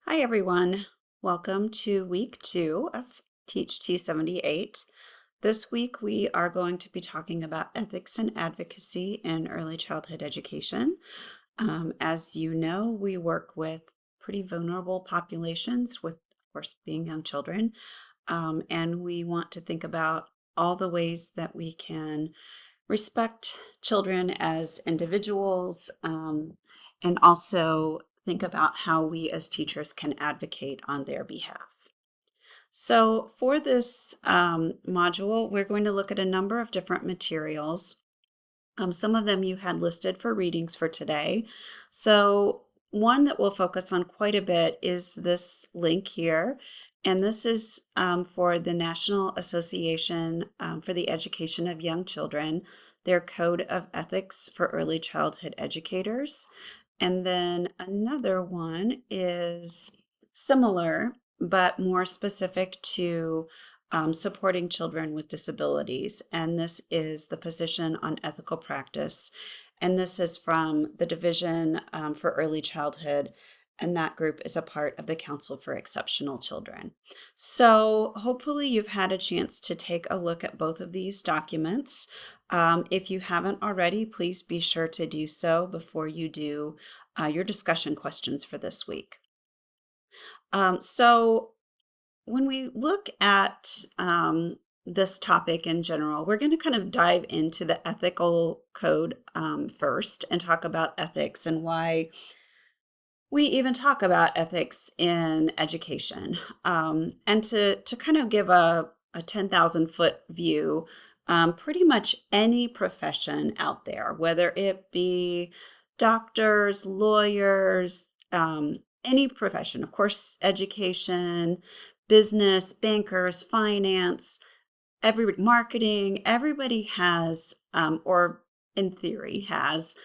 Hi, everyone. Welcome to week 2 of Teach 278. This week, we are going to be talking about ethics and advocacy in early childhood education. As you know, we work with pretty vulnerable populations, with, of course, being young children, and we want to think about all the ways that we can respect children as individuals, and also think about how we as teachers can advocate on their behalf. So, for this module, we're going to look at a number of different materials. Some of them you had listed for readings for today. So, one that we'll focus on quite a bit is this link here. And this is for the National Association for the Education of Young Children, their Code of Ethics for Early Childhood Educators. And then another one is similar, but more specific to supporting children with disabilities. And this is the Position on Ethical Practice. And this is from the Division for Early Childhood. And that group is a part of the Council for Exceptional Children. So hopefully you've had a chance to take a look at both of these documents. If you haven't already, please be sure to do so before you do your discussion questions for this week. So when we look at this topic in general, we're going to kind of dive into the ethical code first and talk about ethics and why we even talk about ethics in education. And to kind of give a 10,000 foot view, pretty much any profession out there, whether it be doctors, lawyers, any profession, of course, education, business, bankers, finance, everybody, marketing, everybody has, or in theory, has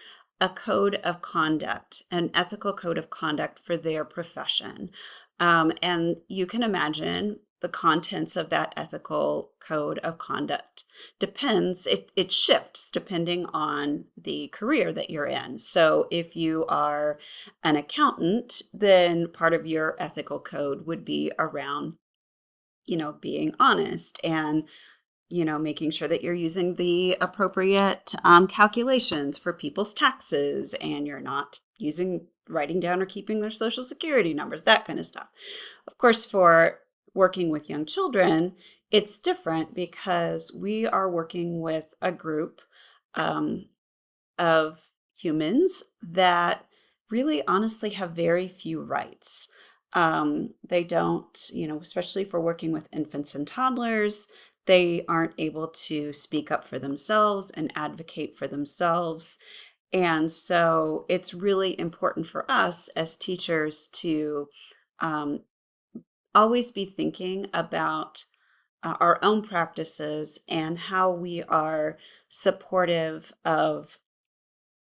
a code of conduct, an ethical code of conduct for their profession. And you can imagine the contents of that ethical code of conduct it shifts depending on the career that you're in. So if you are an accountant, then part of your ethical code would be around, being honest and making sure that you're using the appropriate calculations for people's taxes and you're not writing down or keeping their social security numbers, that kind of stuff. Of course, for working with young children, it's different because we are working with a group of humans that really honestly have very few rights. They don't, especially for working with infants and toddlers, they aren't able to speak up for themselves and advocate for themselves. And so it's really important for us as teachers to um, always be thinking about our own practices and how we are supportive of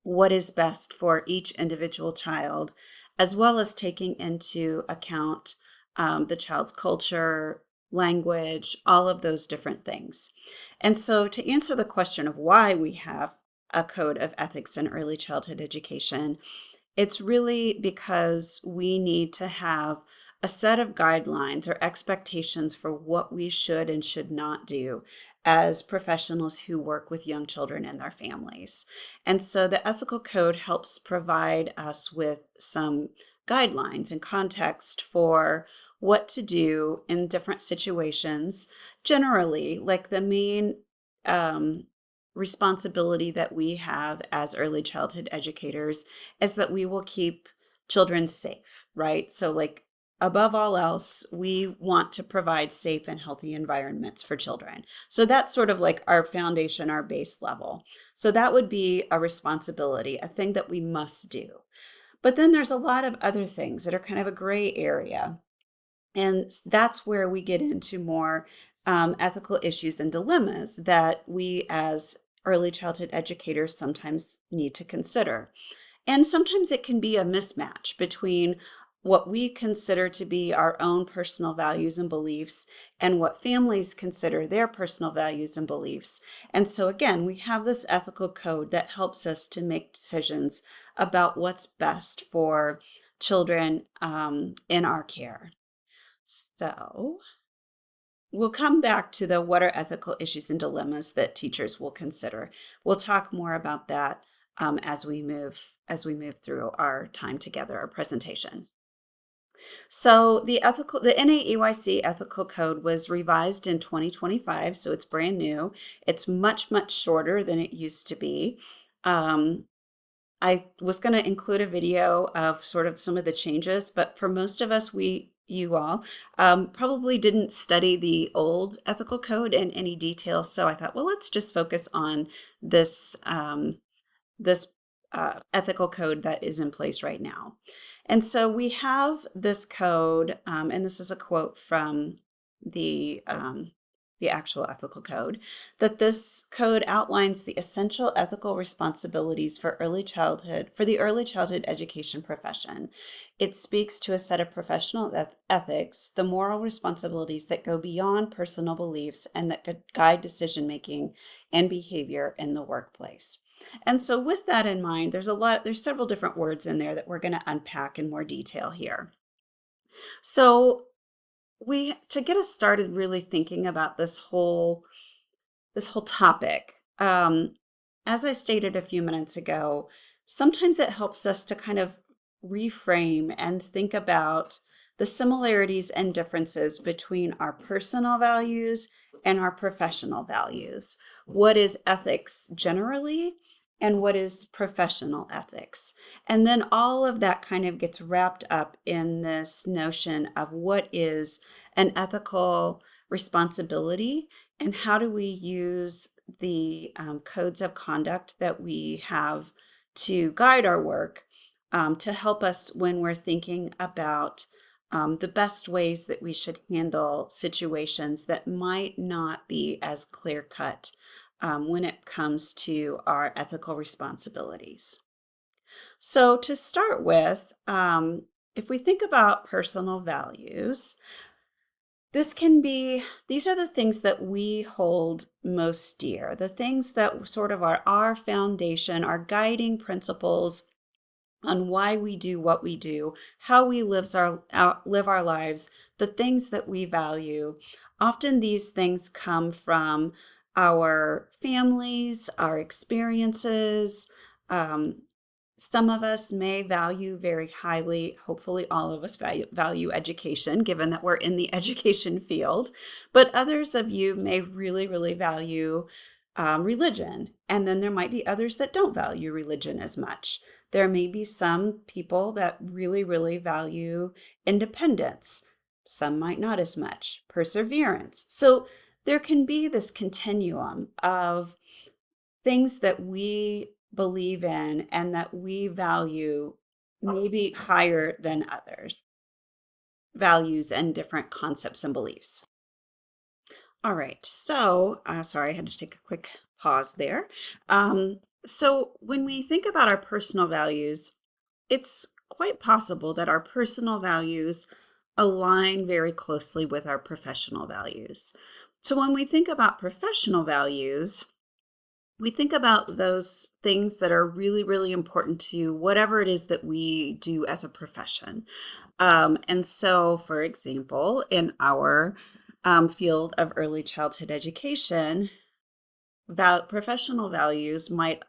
what is best for each individual child, as well as taking into account the child's culture, language, all of those different things. And so, to answer the question of why we have a code of ethics in early childhood education, it's really because we need to have a set of guidelines or expectations for what we should and should not do as professionals who work with young children and their families. And so the ethical code helps provide us with some guidelines and context for what to do in different situations. Generally, like the main um, responsibility that we have as early childhood educators is that we will keep children safe, right? So, like, above all else, we want to provide safe and healthy environments for children. So, that's sort of like our foundation, our base level. So, that would be a responsibility, a thing that we must do. But then there's a lot of other things that are kind of a gray area. And that's where we get into more ethical issues and dilemmas that we as early childhood educators sometimes need to consider. And sometimes it can be a mismatch between what we consider to be our own personal values and beliefs and what families consider their personal values and beliefs. And so, again, we have this ethical code that helps us to make decisions about what's best for children in our care. So we'll come back to the what are ethical issues and dilemmas that teachers will consider. We'll talk more about that as we move through our time together, our presentation. So the NAEYC Ethical Code was revised in 2025, so it's brand new. It's much, much shorter than it used to be. I was going to include a video of sort of some of the changes, but for most of us, you all, probably didn't study the old ethical code in any detail. So I thought, well, let's just focus on this ethical code that is in place right now. And so we have this code, and this is a quote from the actual ethical code, that this code outlines the essential ethical responsibilities for the early childhood education profession. It speaks to a set of professional ethics, the moral responsibilities that go beyond personal beliefs and that could guide decision making and behavior in the workplace. And so with that in mind, there's several different words in there that we're going to unpack in more detail here. So to get us started really thinking about this whole topic, as I stated a few minutes ago, sometimes it helps us to kind of reframe and think about the similarities and differences between our personal values and our professional values. What is ethics generally, and what is professional ethics? And then all of that kind of gets wrapped up in this notion of what is an ethical responsibility and how do we use the codes of conduct that we have to guide our work to help us when we're thinking about the best ways that we should handle situations that might not be as clear-cut when it comes to our ethical responsibilities. So to start with, if we think about personal values, these are the things that we hold most dear, the things that sort of are our foundation, our guiding principles on why we do what we do, how we live our lives, the things that we value. Often these things come from our families, our experiences. Some of us may value very highly, hopefully all of us value education, given that we're in the education field, but others of you may really, really value religion. And then there might be others that don't value religion as much. There may be some people that really, really value independence. Some might not as much. Perseverance. So there can be this continuum of things that we believe in and that we value maybe higher than others, values and different concepts and beliefs. All right, so sorry, I had to take a quick pause there. So when we think about our personal values, it's quite possible that our personal values align very closely with our professional values. So when we think about professional values, we think about those things that are really, really important to whatever it is that we do as a profession. And so, for example, in our field of early childhood education, professional values might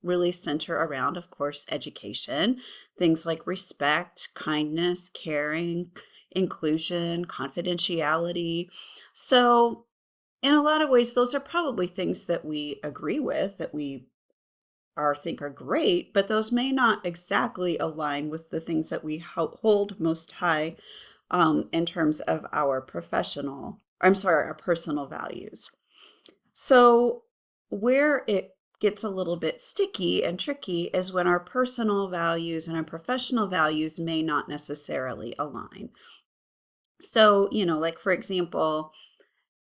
really center around, of course, education, things like respect, kindness, caring, inclusion, confidentiality. So in a lot of ways, those are probably things that we agree with, that we think are great, but those may not exactly align with the things that we hold most high in terms of our our personal values. So where it gets a little bit sticky and tricky is when our personal values and our professional values may not necessarily align. So, like for example,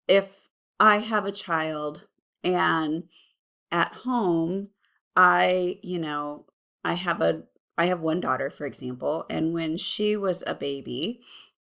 if I have a child and at home, I, you know, I have one daughter, for example, and when she was a baby,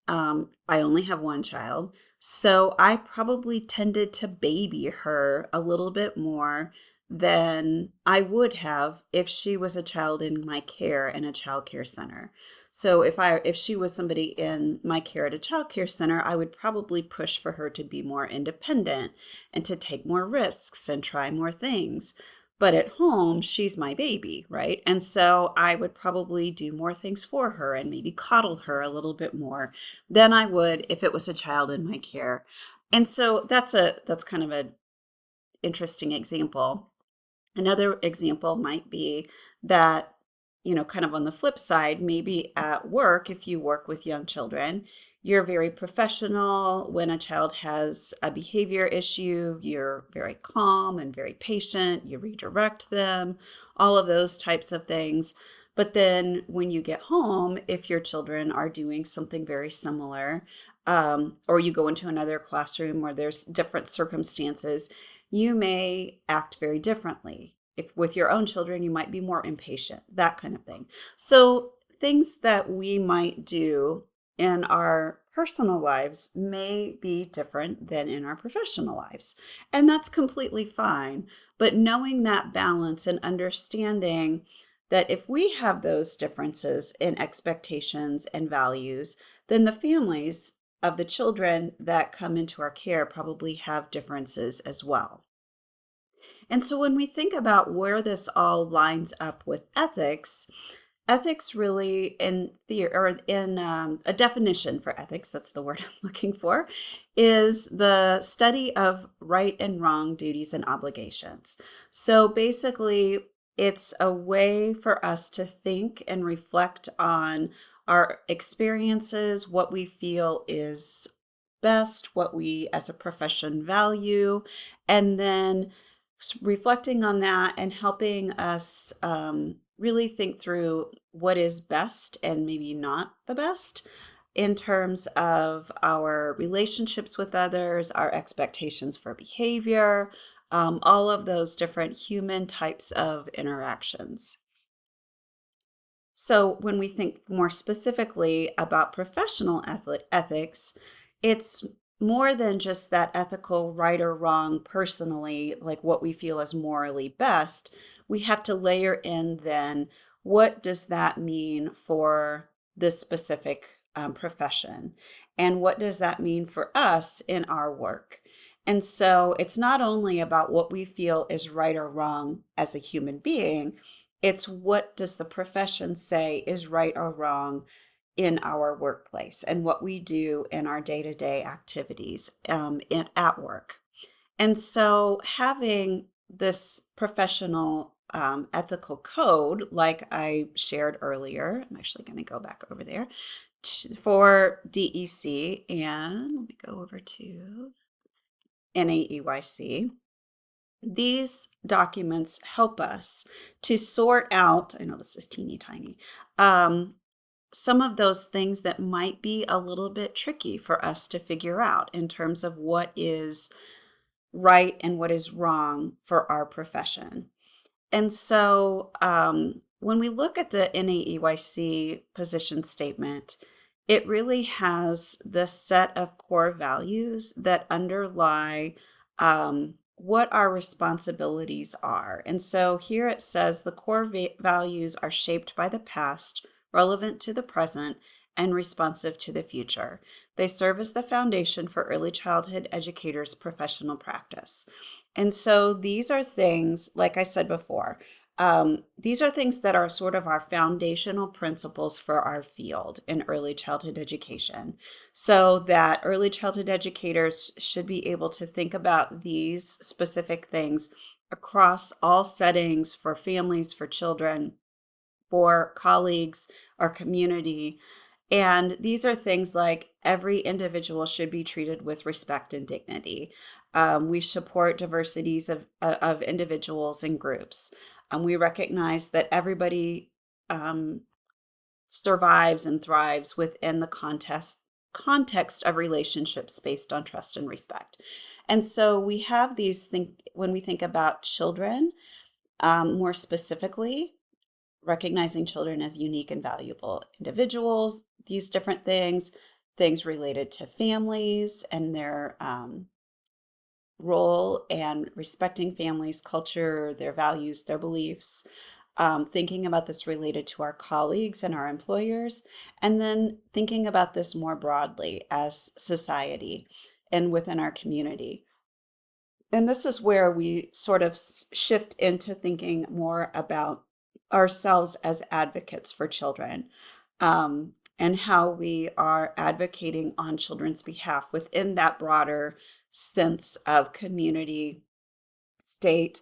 I only have one child. So I probably tended to baby her a little bit more than I would have if she was a child in my care in a child care center. So if she was somebody in my care at a child care center, I would probably push for her to be more independent and to take more risks and try more things. But at home, she's my baby, right? And so I would probably do more things for her and maybe coddle her a little bit more than I would if it was a child in my care. And so that's kind of an interesting example. Another example might be that, kind of on the flip side, maybe at work, if you work with young children, you're very professional. When a child has a behavior issue, you're very calm and very patient. You redirect them, all of those types of things. But then when you get home, if your children are doing something very similar, or you go into another classroom where there's different circumstances, you may act very differently. If with your own children, you might be more impatient, that kind of thing. So things that we might do in our personal lives may be different than in our professional lives. And that's completely fine. But knowing that balance and understanding that if we have those differences in expectations and values, then the families of the children that come into our care probably have differences as well. And so when we think about where this all lines up with ethics, ethics really in the or in a definition for ethics, that's the word I'm looking for, is the study of right and wrong duties and obligations. So basically, it's a way for us to think and reflect on our experiences, what we feel is best, what we as a profession value, and then reflecting on that and helping us really think through what is best and maybe not the best in terms of our relationships with others, our expectations for behavior, all of those different human types of interactions. So, when we think more specifically about professional ethics, it's more than just that ethical right or wrong personally, like what we feel is morally best. We have to layer in then what does that mean for this specific profession? And what does that mean for us in our work? And so it's not only about what we feel is right or wrong as a human being, it's what does the profession say is right or wrong in our workplace and what we do in our day-to-day activities at work. And so having this professional ethical code, like I shared earlier, I'm actually going to go back over there for DEC, and let me go over to NAEYC. These documents help us to sort out, I know this is teeny tiny, some of those things that might be a little bit tricky for us to figure out in terms of what is right and what is wrong for our profession. And so when we look at the NAEYC position statement, it really has this set of core values that underlie what our responsibilities are. And so here it says the core values are shaped by the past, relevant to the present, and responsive to the future. They serve as the foundation for early childhood educators' professional practice. And so these are things, like I said before, these are things that are sort of our foundational principles for our field in early childhood education, so that early childhood educators should be able to think about these specific things across all settings for families, for children, for colleagues, our community. And these are things like every individual should be treated with respect and dignity. We support diversities of individuals and groups. We recognize that everybody survives and thrives within the context of relationships based on trust and respect. And so we have when we think about children, more specifically, recognizing children as unique and valuable individuals, these different things related to families and their role and respecting families' culture, their values, their beliefs, thinking about this related to our colleagues and our employers, and then thinking about this more broadly as society and within our community. And this is where we sort of shift into thinking more about ourselves as advocates for children, and how we are advocating on children's behalf within that broader sense of community, state,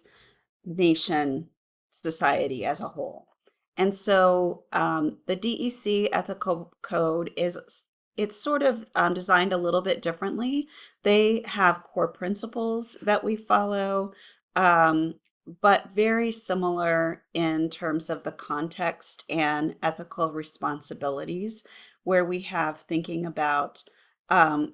nation, society as a whole. And so the DEC ethical code it's sort of designed a little bit differently. They have core principles that we follow, um, but very similar in terms of the context and ethical responsibilities, where we have thinking about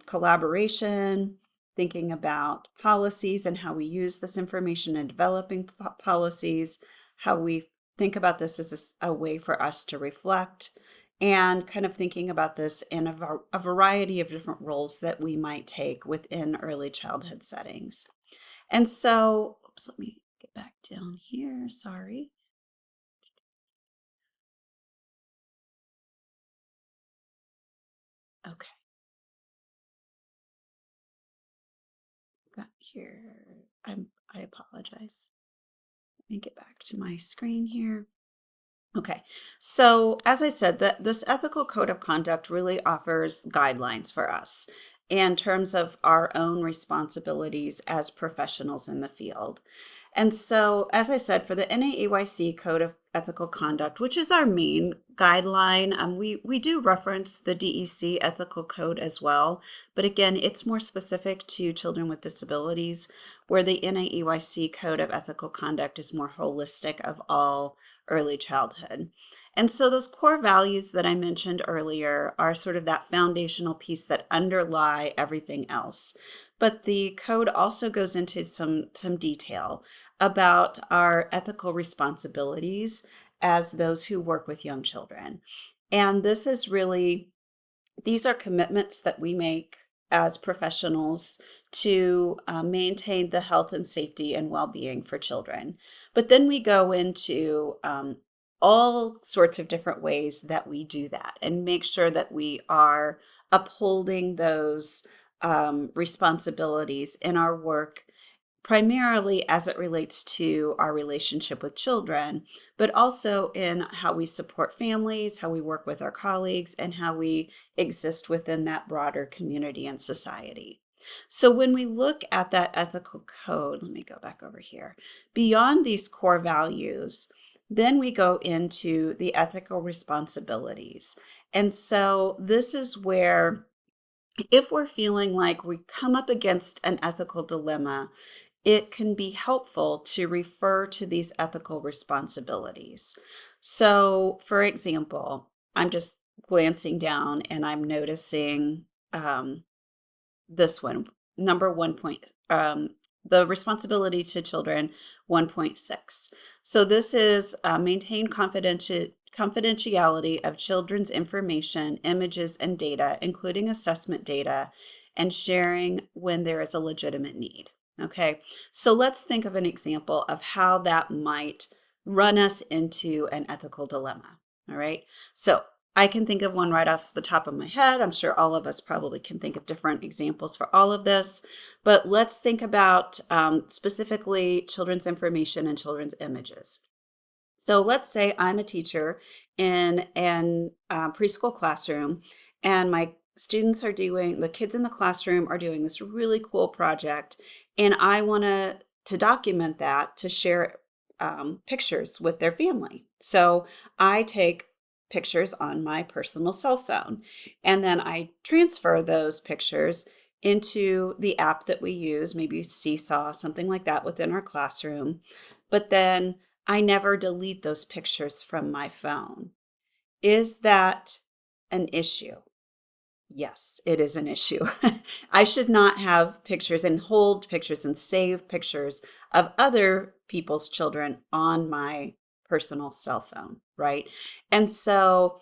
collaboration, thinking about policies and how we use this information in developing policies, how we think about this as a way for us to reflect, and kind of thinking about this in a variety of different roles that we might take within early childhood settings. And so, oops, let me get back down here. Sorry. Okay, got here. I apologize. Let me get back to my screen here. Okay, so as I said, that this ethical code of conduct really offers guidelines for us in terms of our own responsibilities as professionals in the field. And so, as I said, for the NAEYC Code of Ethical Conduct, which is our main guideline, we do reference the DEC Ethical Code as well. But again, it's more specific to children with disabilities, where the NAEYC Code of Ethical Conduct is more holistic of all early childhood. And so those core values that I mentioned earlier are sort of that foundational piece that underlie everything else. But the code also goes into some detail about our ethical responsibilities as those who work with young children. And this is really, these are commitments that we make as professionals to maintain the health and safety and well-being for children. But then we go into all sorts of different ways that we do that and make sure that we are upholding those responsibilities in our work, primarily as it relates to our relationship with children, but also in how we support families, how we work with our colleagues, and how we exist within that broader community and society. So when we look at that ethical code, let me go back over here, beyond these core values, then we go into the ethical responsibilities. And so this is where, if we're feeling like we come up against an ethical dilemma, it can be helpful to refer to these ethical responsibilities. So, for example, I'm just glancing down and I'm noticing this one, number 1 the responsibility to children 1.6. So this is maintain confidentiality of children's information, images, and data, including assessment data, and sharing when there is a legitimate need. Okay, so let's think of an example of how that might run us into an ethical dilemma. All right, so I can think of one right off the top of my head. I'm sure all of us probably can think of different examples for all of this, but let's think about specifically children's information and children's images. So let's say I'm a teacher in an preschool classroom, and my students are doing, the kids in the classroom are doing this really cool project, and I want to document that to share pictures with their family. So I take pictures on my personal cell phone, and then I transfer those pictures into the app that we use, maybe Seesaw, something like that within our classroom. But then I never delete those pictures from my phone. Is that an issue? Yes, it is an issue. I should not have pictures and hold pictures and save pictures of other people's children on my personal cell phone, right? And so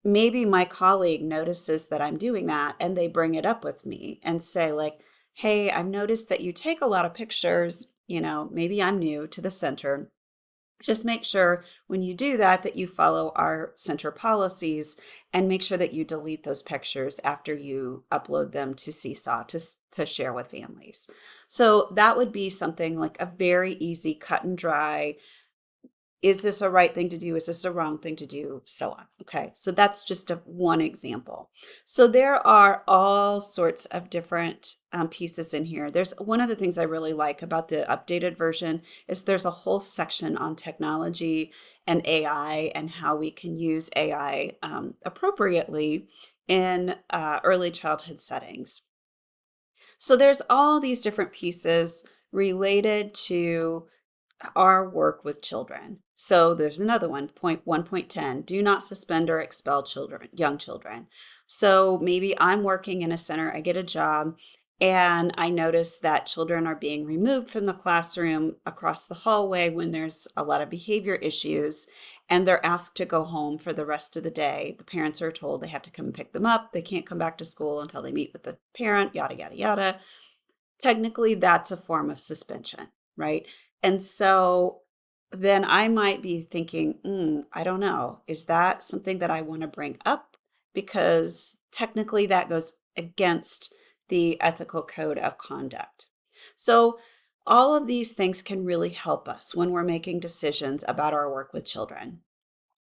maybe my colleague notices that I'm doing that and they bring it up with me and say, like, hey, I've noticed that you take a lot of pictures. Maybe I'm new to the center, Just make sure when you do that that you follow our center policies, and make sure that you delete those pictures after you upload them to Seesaw to share with families. So that would be something like a very easy cut and dry, is this a right thing to do? Is this a wrong thing to do? So on. Okay. So that's just one example. So there are all sorts of different pieces in here. There's one of the things I really like about the updated version is there's a whole section on technology and AI and how we can use AI appropriately in early childhood settings. So there's all these different pieces related to our work with children. So there's another one, point 1.10, do not suspend or expel children, young children. So maybe I'm working in a center, I get a job, and I notice that children are being removed from the classroom across the hallway when there's a lot of behavior issues, and they're asked to go home for the rest of the day. The parents are told they have to come and pick them up. They can't come back to school until they meet with the parent, yada, yada, yada. Technically, that's a form of suspension, right? And so then I might be thinking, I don't know, is that something that I want to bring up? Because technically that goes against the ethical code of conduct. So all of these things can really help us when we're making decisions about our work with children.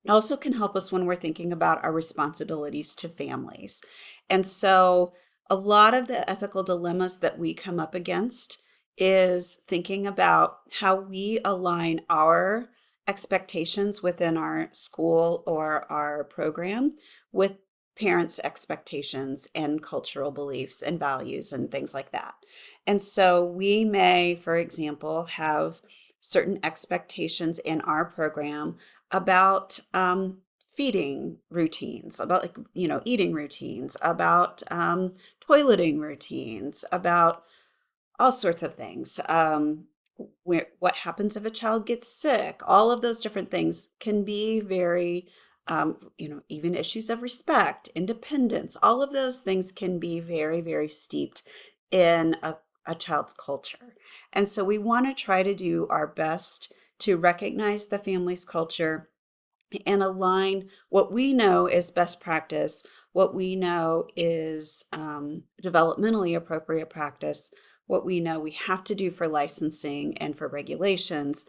It also can help us when we're thinking about our responsibilities to families. And so a lot of the ethical dilemmas that we come up against is thinking about how we align our expectations within our school or our program with parents' expectations and cultural beliefs and values and things like that. And so we may, for example, have certain expectations in our program about feeding routines, about eating routines, about toileting routines, about all sorts of things. What happens if a child gets sick? All of those different things can be very, even issues of respect, independence, all of those things can be very, very steeped in a child's culture. And so we want to try to do our best to recognize the family's culture and align what we know is best practice, what we know is developmentally appropriate practice, what we know we have to do for licensing and for regulations,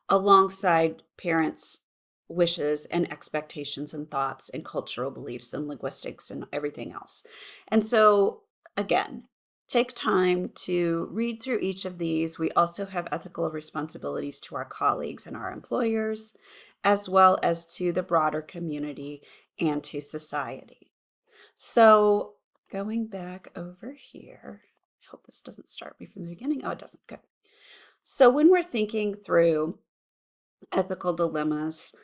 alongside parents' wishes and expectations and thoughts and cultural beliefs and linguistics and everything else. And so, again, take time to read through each of these. We also have ethical responsibilities to our colleagues and our employers, as well as to the broader community and to society. So going back over here, I hope this doesn't start me from the beginning. Oh, it doesn't. Good. So when we're thinking through ethical dilemmas,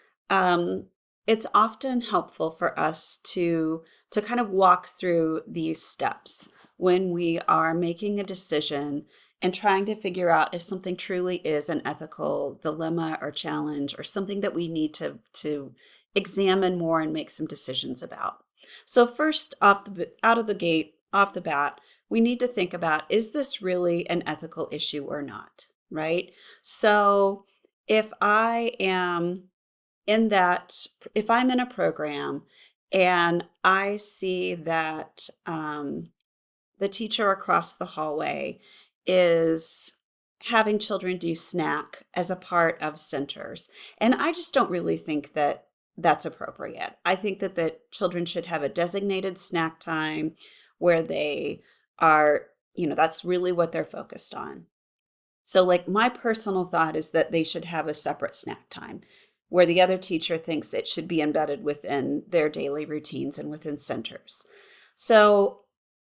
it's often helpful for us to kind of walk through these steps when we are making a decision and trying to figure out if something truly is an ethical dilemma or challenge or something that we need to examine more and make some decisions about. So first off out of the gate, off the bat, we need to think about, is this really an ethical issue or not, right? So if I am if I'm in a program and I see that the teacher across the hallway is having children do snack as a part of centers, and I just don't really think that that's appropriate. I think that the children should have a designated snack time where they are, that's really what they're focused on. So like my personal thought is that they should have a separate snack time where the other teacher thinks it should be embedded within their daily routines and within centers. So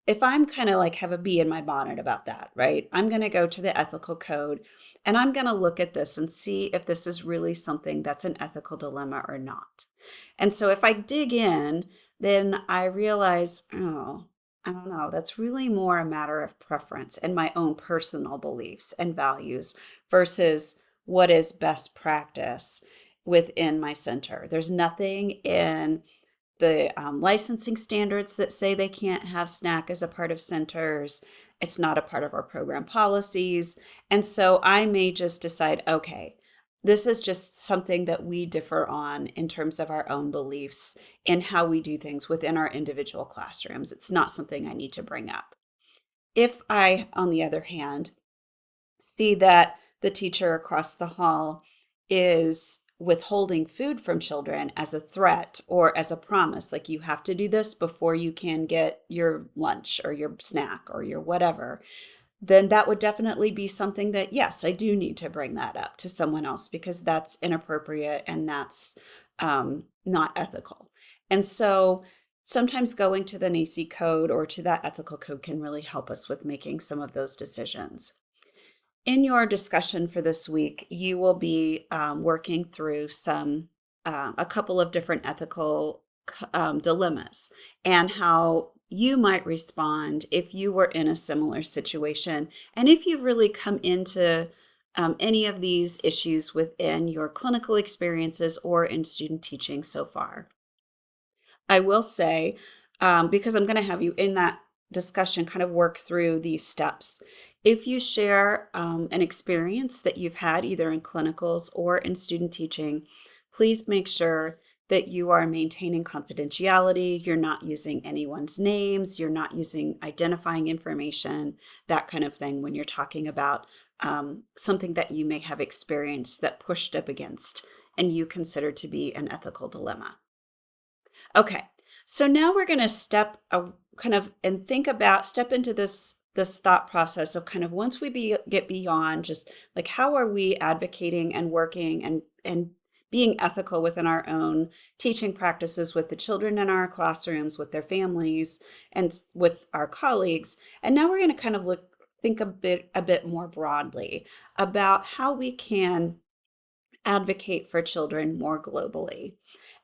if I'm kind of like have a bee in my bonnet about that, right? I'm going to go to the ethical code and I'm going to look at this and see if this is really something that's an ethical dilemma or not. And so if I dig in, then I realize, oh, I don't know, that's really more a matter of preference and my own personal beliefs and values versus what is best practice within my center. There's nothing in the licensing standards that say they can't have snack as a part of centers. It's not a part of our program policies. And so I may just decide, okay, This is just something that we differ on in terms of our own beliefs and how we do things within our individual classrooms. It's not something I need to bring up. If I, on the other hand, see that the teacher across the hall is withholding food from children as a threat or as a promise, like you have to do this before you can get your lunch or your snack or your whatever, then that would definitely be something that, yes, I do need to bring that up to someone else because that's inappropriate and that's not ethical. And so sometimes going to the NAEYC code or to that ethical code can really help us with making some of those decisions. In your discussion for this week, you will be working through a couple of different ethical dilemmas and how you might respond if you were in a similar situation. And if you've really come into any of these issues within your clinical experiences or in student teaching so far. I will say, because I'm going to have you in that discussion kind of work through these steps. If you share an experience that you've had either in clinicals or in student teaching, please make sure that you are maintaining confidentiality. You're not using anyone's names. You're not using identifying information, that kind of thing, when you're talking about something that you may have experienced that pushed up against and you consider to be an ethical dilemma. Okay, so now we're going to step into this thought process of kind of once we get beyond just like how are we advocating and working and being ethical within our own teaching practices with the children in our classrooms, with their families, and with our colleagues. And now we're going to kind of think a bit more broadly about how we can advocate for children more globally.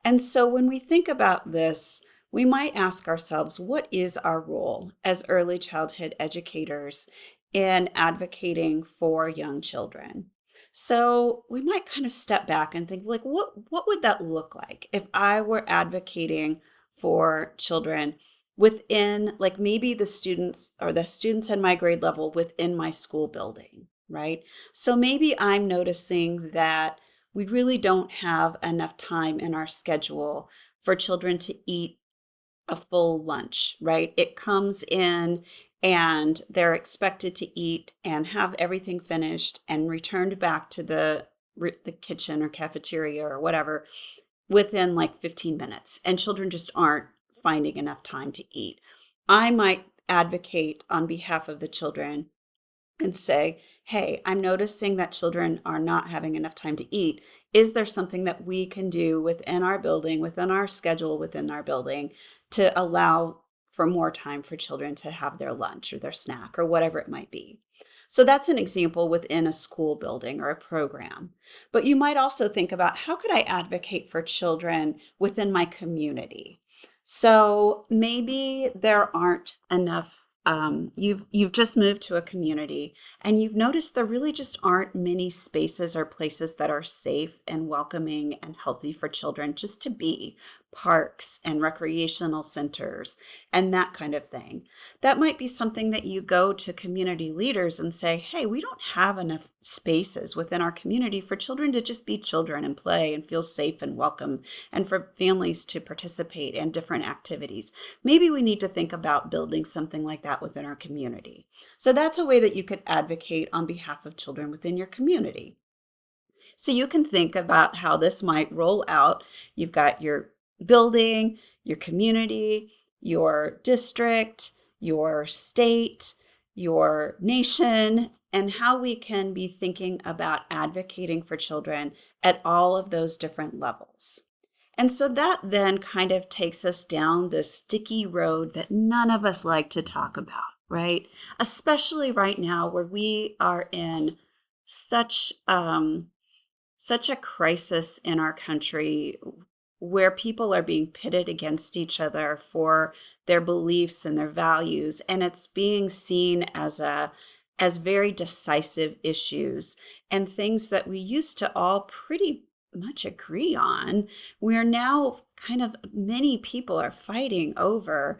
And so when we think about this, we might ask ourselves, what is our role as early childhood educators in advocating for young children? So we might kind of step back and think, like, what would that look like if I were advocating for children within, like, maybe the students in my grade level within my school building, right? So maybe I'm noticing that we really don't have enough time in our schedule for children to eat a full lunch, right? It comes in and they're expected to eat and have everything finished and returned back to the kitchen or cafeteria or whatever within like 15 minutes. And children just aren't finding enough time to eat. I might advocate on behalf of the children and say, hey, I'm noticing that children are not having enough time to eat. Is there something that we can do within our building, within our schedule, within our building to allow for more time for children to have their lunch or their snack or whatever it might be? So that's an example within a school building or a program. But you might also think about, how could I advocate for children within my community? So maybe there aren't enough you've just moved to a community and you've noticed there really just aren't many spaces or places that are safe and welcoming and healthy for children just to be, parks and recreational centers and that kind of thing. That might be something that you go to community leaders and say, hey, we don't have enough spaces within our community for children to just be children and play and feel safe and welcome, and for families to participate in different activities. Maybe we need to think about building something like that within our community. So that's a way that you could advocate on behalf of children within your community. So you can think about how this might roll out. You've got your building, your community, your district, your state, your nation, and how we can be thinking about advocating for children at all of those different levels. And so that then kind of takes us down this sticky road that none of us like to talk about, right? Especially right now where we are in such a crisis in our country, where people are being pitted against each other for their beliefs and their values, and it's being seen as very decisive issues and things that we used to all pretty much agree on. We're now many people are fighting over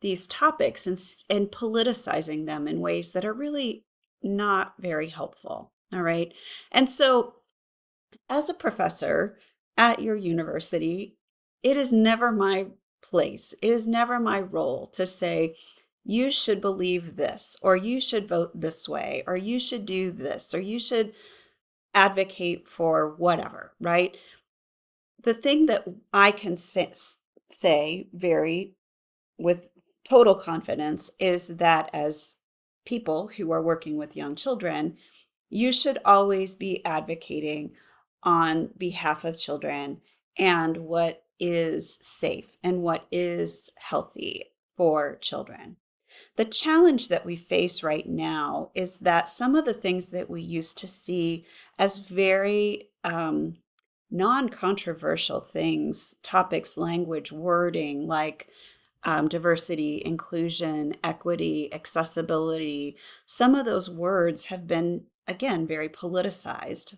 these topics and politicizing them in ways that are really not very helpful. All right. And so As a professor at your university, it is never my place, it is never my role to say, you should believe this, or you should vote this way, or you should do this, or you should advocate for whatever, right? The thing that I can say very with total confidence is that as people who are working with young children, you should always be advocating on behalf of children and what is safe and what is healthy for children. The challenge that we face right now is that some of the things that we used to see as very non controversial things, topics, language, wording, like diversity, inclusion, equity, accessibility, some of those words have been, again, very politicized.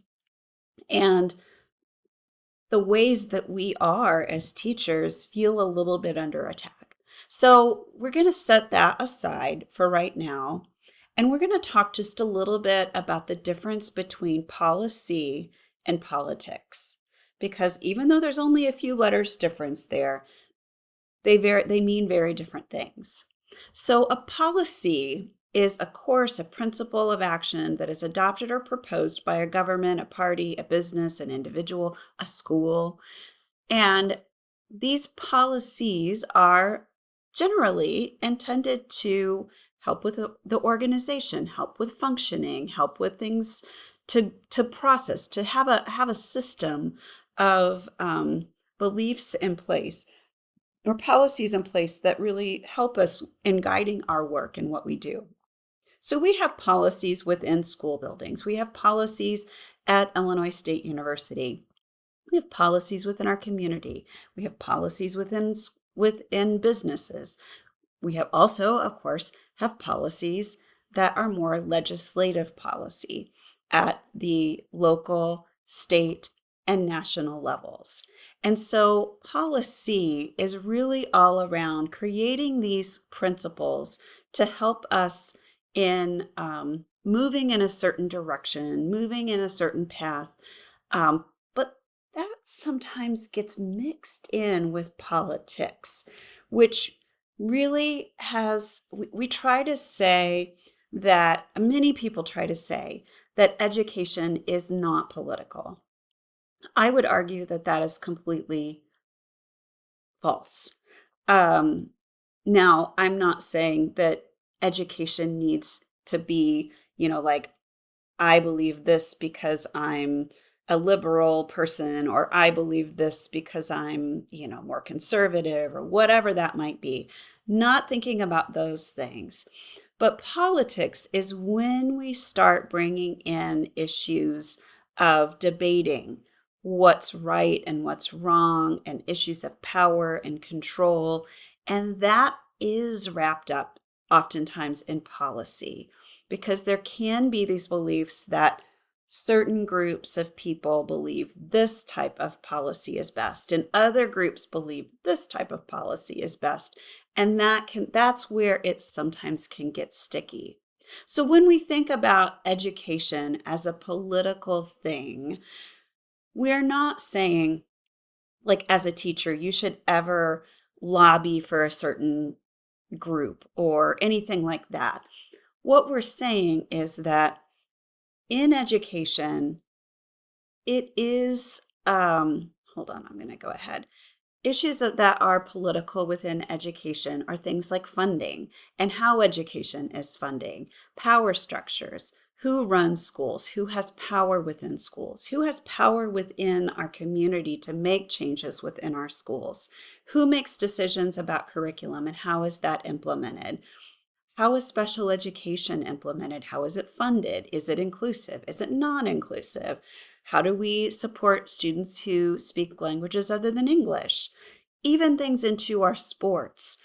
And the ways that we are as teachers feel a little bit under attack. So we're going to set that aside for right now. And we're going to talk just a little bit about the difference between policy and politics. Because even though there's only a few letters difference there, they mean very different things. So a policy is a course, a principle of action that is adopted or proposed by a government, a party, a business, an individual, a school. And these policies are generally intended to help with the organization, help with functioning, help with things to process, to have a system of beliefs in place or policies in place that really help us in guiding our work and what we do. So we have policies within school buildings. We have policies at Illinois State University. We have policies within our community. We have policies within businesses. We have also, of course, have policies that are more legislative policy at the local, state, and national levels. And so policy is really all around creating these principles to help us in moving in a certain direction, moving in a certain path. But that sometimes gets mixed in with politics, which really we try to say that many people try to say that education is not political. I would argue that that is completely false. Um, Now, I'm not saying that education needs to be, like I believe this because I'm a liberal person, or I believe this because I'm, more conservative, or whatever that might be. Not thinking about those things. But politics is when we start bringing in issues of debating what's right and what's wrong, and issues of power and control. And that is wrapped up oftentimes in policy, because there can be these beliefs that certain groups of people believe this type of policy is best, and other groups believe this type of policy is best. And that's where it sometimes can get sticky. So when we think about education as a political thing, we're not saying, like, as a teacher, you should ever lobby for a certain group or anything like that. What we're saying is that in education, it is, hold on, I'm going to go ahead. Issues that are political within education are things like funding and how education is funding, power structures, who runs schools, who has power within schools, who has power within our community to make changes within our schools, who makes decisions about curriculum and how is that implemented. How is special education implemented? How is it funded? Is it inclusive? Is it non-inclusive? How do we support students who speak languages other than English? Even things into our sports.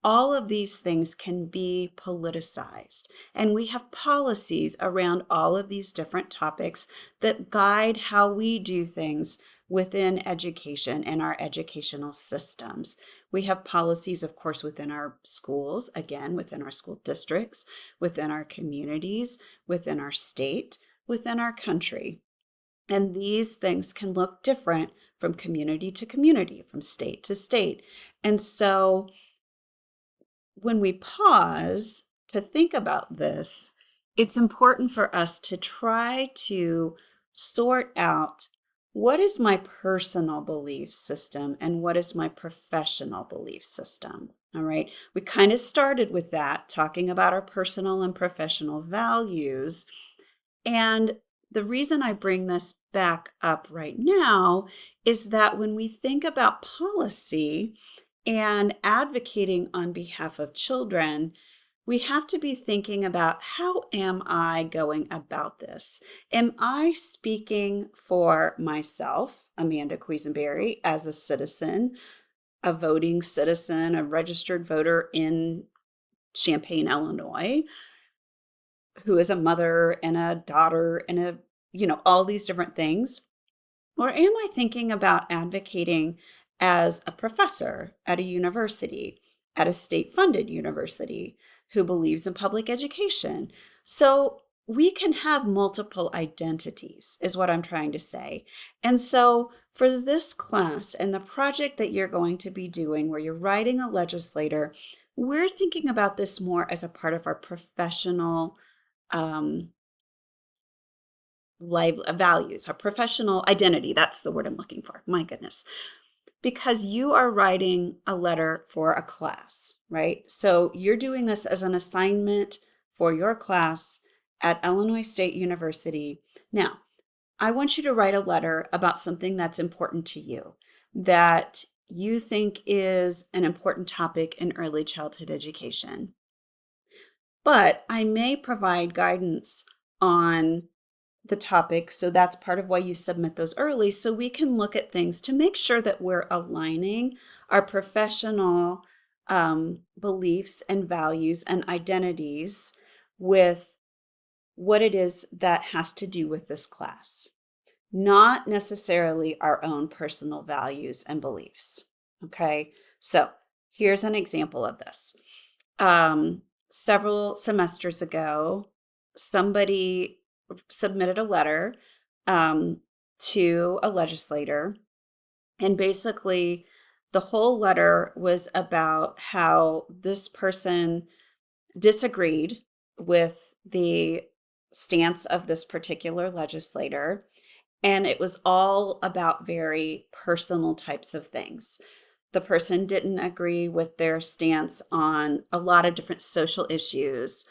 All of these things can be politicized. And we have policies around all of these different topics that guide how we do things within education and our educational systems. We have policies, of course, within our schools, again, within our school districts, within our communities, within our state, within our country. And these things can look different from community to community, from state to state. And so when we pause to think about this, it's important for us to try to sort out what is my personal belief system and what is my professional belief system. All right. We kind of started with that, talking about our personal and professional values. And the reason I bring this back up right now is that when we think about policy and advocating on behalf of children, we have to be thinking about, how am I going about this? Am I speaking for myself, Amanda Quisenberry, as a citizen, a voting citizen, a registered voter in Champaign, Illinois, who is a mother and a daughter and all these different things? Or am I thinking about advocating as a professor at a university, at a state funded university, who believes in public education? So we can have multiple identities, is what I'm trying to say. And so for this class and the project that you're going to be doing, where you're writing a legislator, we're thinking about this more as a part of our professional um, life values, our professional identity. That's the word I'm looking for. My goodness. Because you are writing a letter for a class, right? So you're doing this as an assignment for your class at Illinois State University. Now, I want you to write a letter about something that's important to you, that you think is an important topic in early childhood education. But I may provide guidance on the topic. So that's part of why you submit those early, so we can look at things to make sure that we're aligning our professional beliefs and values and identities with what it is that has to do with this class, not necessarily our own personal values and beliefs. Okay, so here's an example of this. Several semesters ago, somebody submitted a letter to a legislator, and basically the whole letter was about how this person disagreed with the stance of this particular legislator, and it was all about very personal types of things. The person didn't agree with their stance on a lot of different social issues,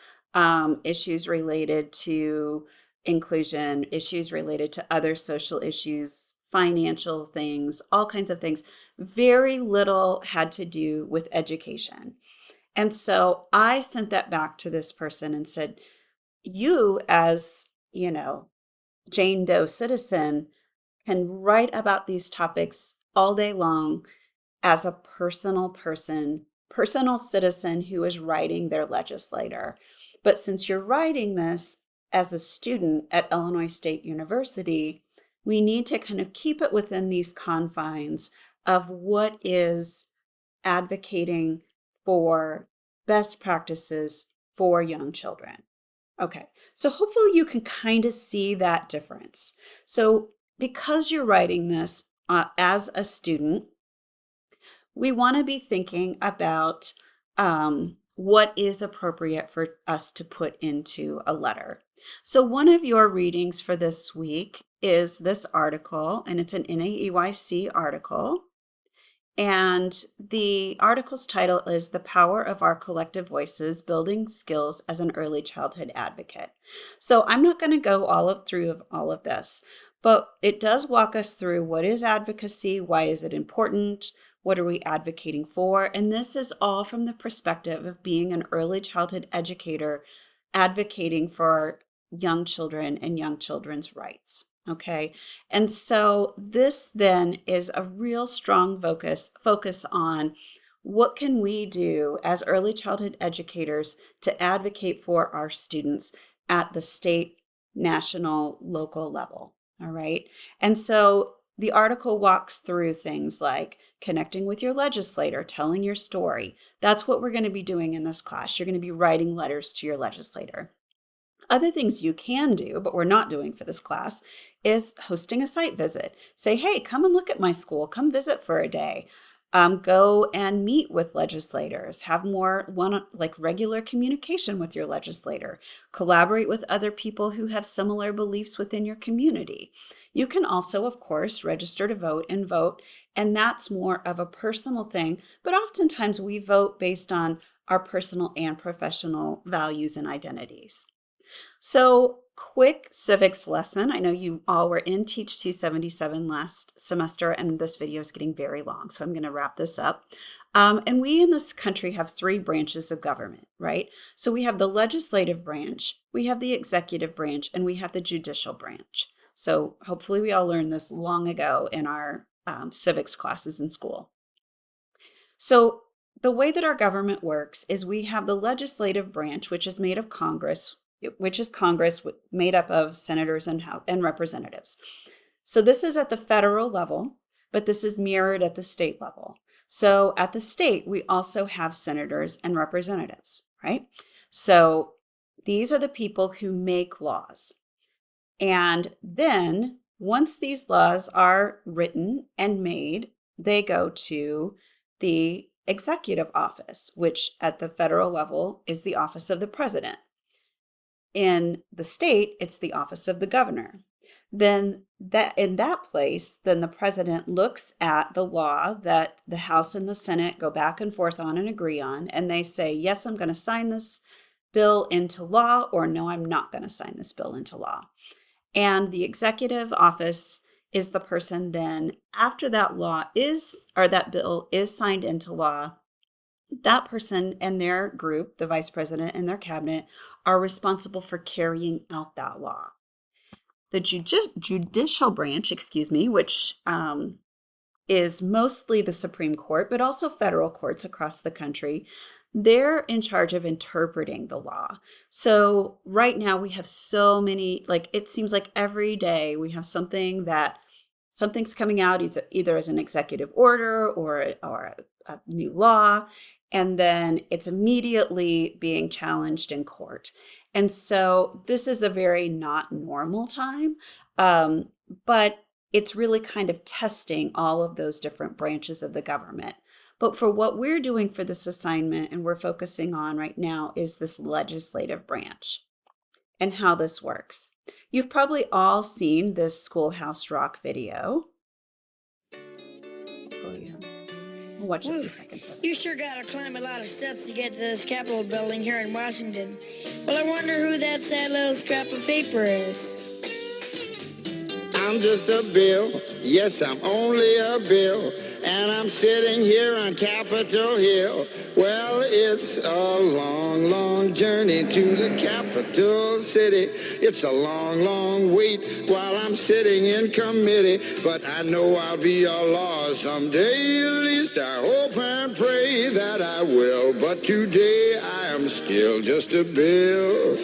issues related to inclusion, issues related to other social issues, financial things, all kinds of things. Very little had to do with education. And so I sent that back to this person and said, you, as, Jane Doe citizen, can write about these topics all day long as a personal citizen who is writing their legislator. But since you're writing this as a student at Illinois State University, we need to kind of keep it within these confines of what is advocating for best practices for young children. Okay, so hopefully you can kind of see that difference. So because you're writing this as a student, we want to be thinking about what is appropriate for us to put into a letter. So one of your readings for this week is this article, and it's an NAEYC article. And the article's title is "The Power of Our Collective Voices, Building Skills as an Early Childhood Advocate." So I'm not going to go through all of this, but it does walk us through what is advocacy, why is it important, what are we advocating for? And this is all from the perspective of being an early childhood educator, advocating for young children and young children's rights. Okay. And so this then is a real strong focus on what can we do as early childhood educators to advocate for our students at the state, national, local level. All right. And so the article walks through things like connecting with your legislator, telling your story. That's what we're going to be doing in this class. You're going to be writing letters to your legislator. Other things you can do, but we're not doing for this class, is hosting a site visit. Say, hey, come and look at my school, come visit for a day. Go and meet with legislators, have more regular communication with your legislator, collaborate with other people who have similar beliefs within your community. You can also, of course, register to vote and vote, and that's more of a personal thing, but oftentimes we vote based on our personal and professional values and identities. So, quick civics lesson. I know you all were in Teach 277 last semester, and this video is getting very long, so I'm going to wrap this up. And we in this country have 3 branches of government, right? So we have the legislative branch, we have the executive branch, and we have the judicial branch. So hopefully we all learned this long ago in our civics classes in school. So the way that our government works is we have the legislative branch, which is made of Congress, made up of senators and representatives. So this is at the federal level, but this is mirrored at the state level. So at the state, we also have senators and representatives, right? So these are the people who make laws. And then once these laws are written and made, they go to the executive office, which at the federal level is the office of the president. In the state, it's the office of the governor. Then in that place, then the president looks at the law that the House and the Senate go back and forth on and agree on, and they say, yes, I'm going to sign this bill into law, or no, I'm not going to sign this bill into law. And the executive office is the person then, after that bill is signed into law, that person and their group, the vice president and their cabinet, are responsible for carrying out that law. The judicial branch, which is mostly the Supreme Court, but also federal courts across the country, they're in charge of interpreting the law. So right now we have so many, it seems like every day we have something's coming out either as an executive order or a new law, and then it's immediately being challenged in court. And so this is a very not normal time, but it's really kind of testing all of those different branches of the government. But for what we're doing for this assignment and we're focusing on right now is this legislative branch and how this works. You've probably all seen this Schoolhouse Rock video. We'll watch a few seconds of it. You sure gotta climb a lot of steps to get to this Capitol building here in Washington. Well, I wonder who that sad little scrap of paper is. I'm just a bill, yes, I'm only a bill, and I'm sitting here on Capitol Hill. Well, it's a long, long journey to the capital city. It's a long, long wait while I'm sitting in committee, but I know I'll be a law someday. At least I hope and pray that I will, but today I am still just a bill.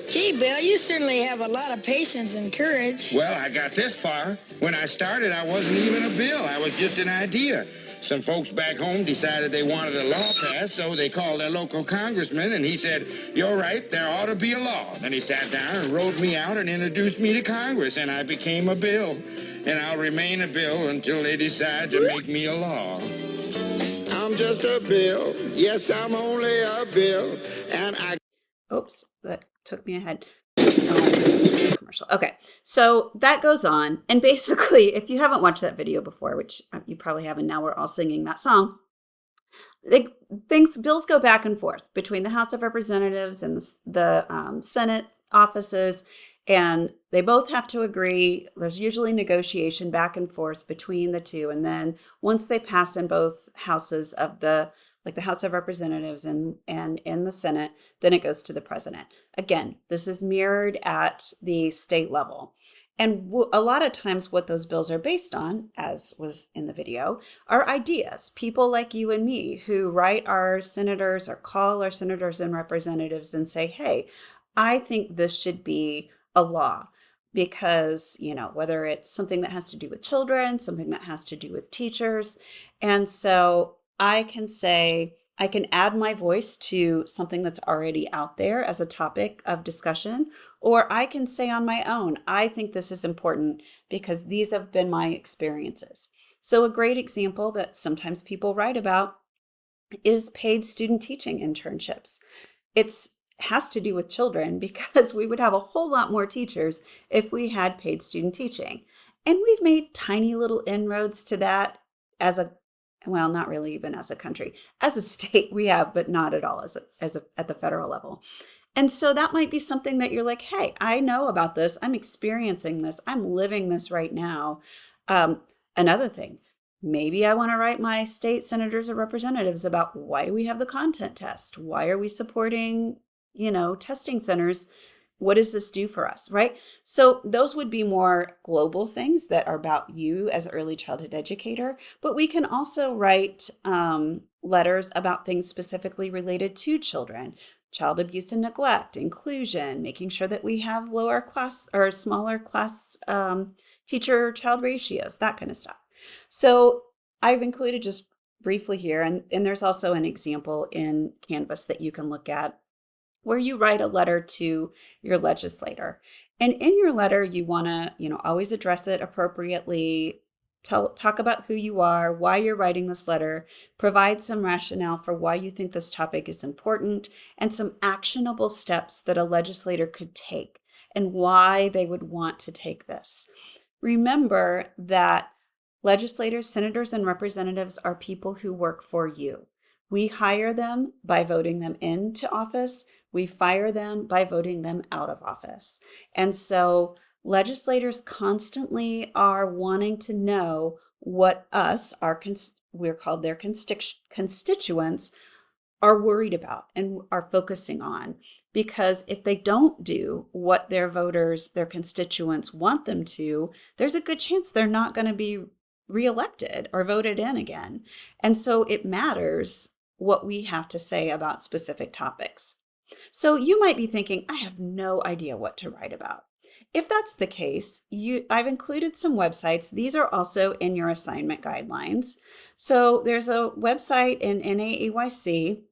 Gee, Bill, you certainly have a lot of patience and courage. Well, I got this far. When I started, I wasn't even a bill. I was just an idea. Some folks back home decided they wanted a law passed, so they called their local congressman, and he said, "You're right, there ought to be a law." Then he sat down and wrote me out and introduced me to Congress, and I became a bill. And I'll remain a bill until they decide to make me a law. I'm just a bill. Yes, I'm only a bill. And I... Oops, that took me ahead. Commercial. Okay, so that goes on. And basically, if you haven't watched that video before, which you probably haven't, now we're all singing that song, bills go back and forth between the House of Representatives and the Senate offices, and they both have to agree. There's usually negotiation back and forth between the two. And then once they pass in both houses of the House of Representatives and in the Senate, then it goes to the president. Again, this is mirrored at the state level. And a lot of times what those bills are based on, as was in the video, are ideas. People like you and me who write our senators or call our senators and representatives and say, hey, I think this should be a law. Because, whether it's something that has to do with children, something that has to do with teachers. And so I can say, I can add my voice to something that's already out there as a topic of discussion, or I can say on my own, I think this is important because these have been my experiences. So, a great example that sometimes people write about is paid student teaching internships. It's has to do with children because we would have a whole lot more teachers if we had paid student teaching. And we've made tiny little inroads to that as a well, not really even as a country. As a state we have, but not at all as a at the federal level. And so that might be something that you're like, hey, I know about this. I'm experiencing this. I'm living this right now. Um, Another thing, maybe I want to write my state senators or representatives about why do we have the content test? Why are we supporting, testing centers? What does this do for us, right? So those would be more global things that are about you as an early childhood educator. But we can also write letters about things specifically related to children, child abuse and neglect, inclusion, making sure that we have lower class or smaller class teacher-child ratios, that kind of stuff. So I've included just briefly here, and there's also an example in Canvas that you can look at where you write a letter to your legislator. And in your letter, you want to, always address it appropriately, talk about who you are, why you're writing this letter, provide some rationale for why you think this topic is important, and some actionable steps that a legislator could take and why they would want to take this. Remember that legislators, senators, and representatives are people who work for you. We hire them by voting them into office. We fire them by voting them out of office. And so legislators constantly are wanting to know what us, we're called their constituents, are worried about and are focusing on. Because if they don't do what their voters, their constituents want them to, there's a good chance they're not going to be reelected or voted in again. And so it matters what we have to say about specific topics. So you might be thinking, I have no idea what to write about. If that's the case, I've included some websites. These are also in your assignment guidelines. So there's a website in NAEYC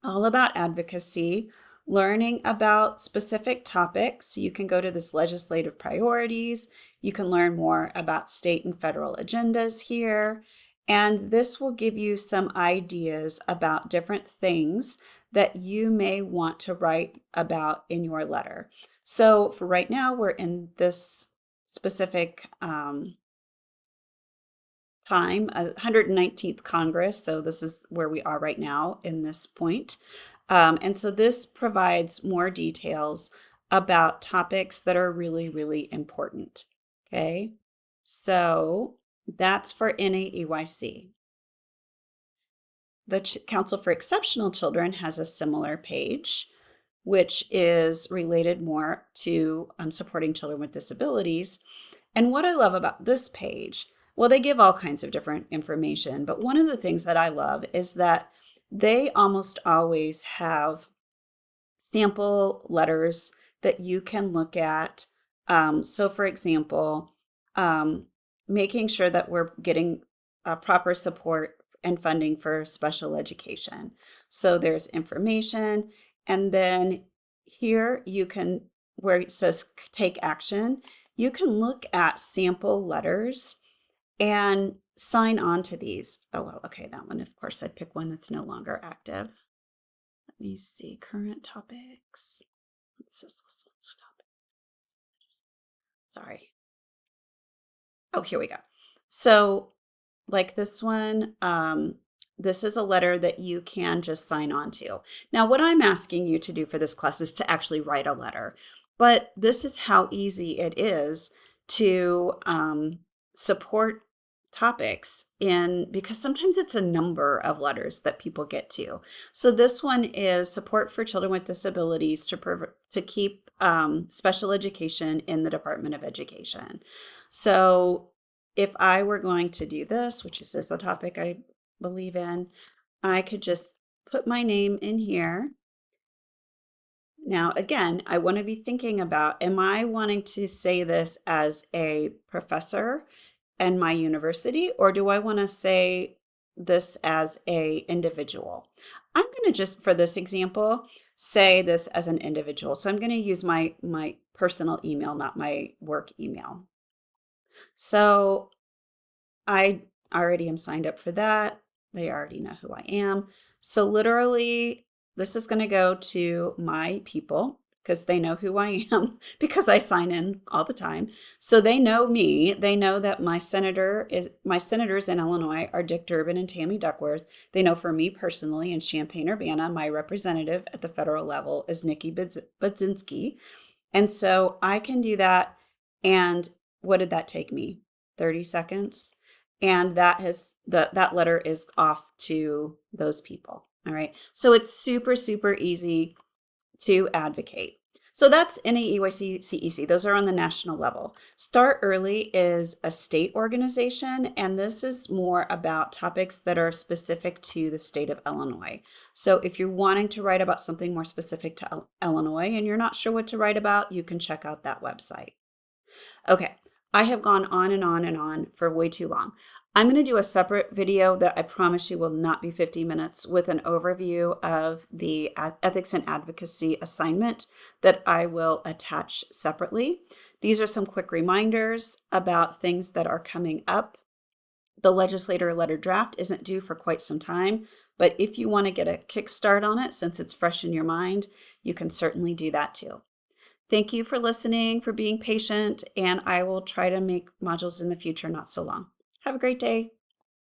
all about advocacy, learning about specific topics. You can go to this legislative priorities. You can learn more about state and federal agendas here. And this will give you some ideas about different things that you may want to write about in your letter. So for right now, we're in this specific time, 119th Congress. So this is where we are right now in this point. And so this provides more details about topics that are really, really important. Okay, so that's for NAEYC. The Council for Exceptional Children has a similar page, which is related more to supporting children with disabilities. And what I love about this page, well, they give all kinds of different information, but one of the things that I love is that they almost always have sample letters that you can look at. So for example, making sure that we're getting proper support and funding for special education. So there's information, and then here you can, where it says take action, you can look at sample letters and sign on to these. Oh, well, okay, that one, of course, I'd pick one that's no longer active. Let me see, current topics. What's this topic? Sorry. Oh, here we go. So like this one, this is a letter that you can just sign on to. Now, what I'm asking you to do for this class is to actually write a letter, but this is how easy it is to support topics because sometimes it's a number of letters that people get to. So this one is support for children with disabilities to keep special education in the Department of Education. So if I were going to do this, which is a topic I believe in, I could just put my name in here. Now, again, I want to be thinking about, am I wanting to say this as a professor and my university, or do I want to say this as a individual. I'm going to just, for this example, say this as an individual. So I'm going to use my personal email, not my work email. So I already am signed up for that. They already know who I am. So literally, this is going to go to my people because they know who I am because I sign in all the time. So they know me. They know that my senators in Illinois are Dick Durbin and Tammy Duckworth. They know for me personally in Champaign-Urbana, my representative at the federal level is Nikki Budzinski. And so I can do that. And what did that take me? 30 seconds. And that letter is off to those people. All right. So it's super, super easy to advocate. So that's NAEYC CEC. Those are on the national level. Start Early is a state organization, and this is more about topics that are specific to the state of Illinois. So if you're wanting to write about something more specific to Illinois and you're not sure what to write about, you can check out that website. Okay, I have gone on and on and on for way too long. I'm going to do a separate video that I promise you will not be 50 minutes with an overview of the ethics and advocacy assignment that I will attach separately. These are some quick reminders about things that are coming up. The legislator letter draft isn't due for quite some time, but if you want to get a kickstart on it since it's fresh in your mind, you can certainly do that too. Thank you for listening, for being patient, and I will try to make modules in the future not so long. Have a great day.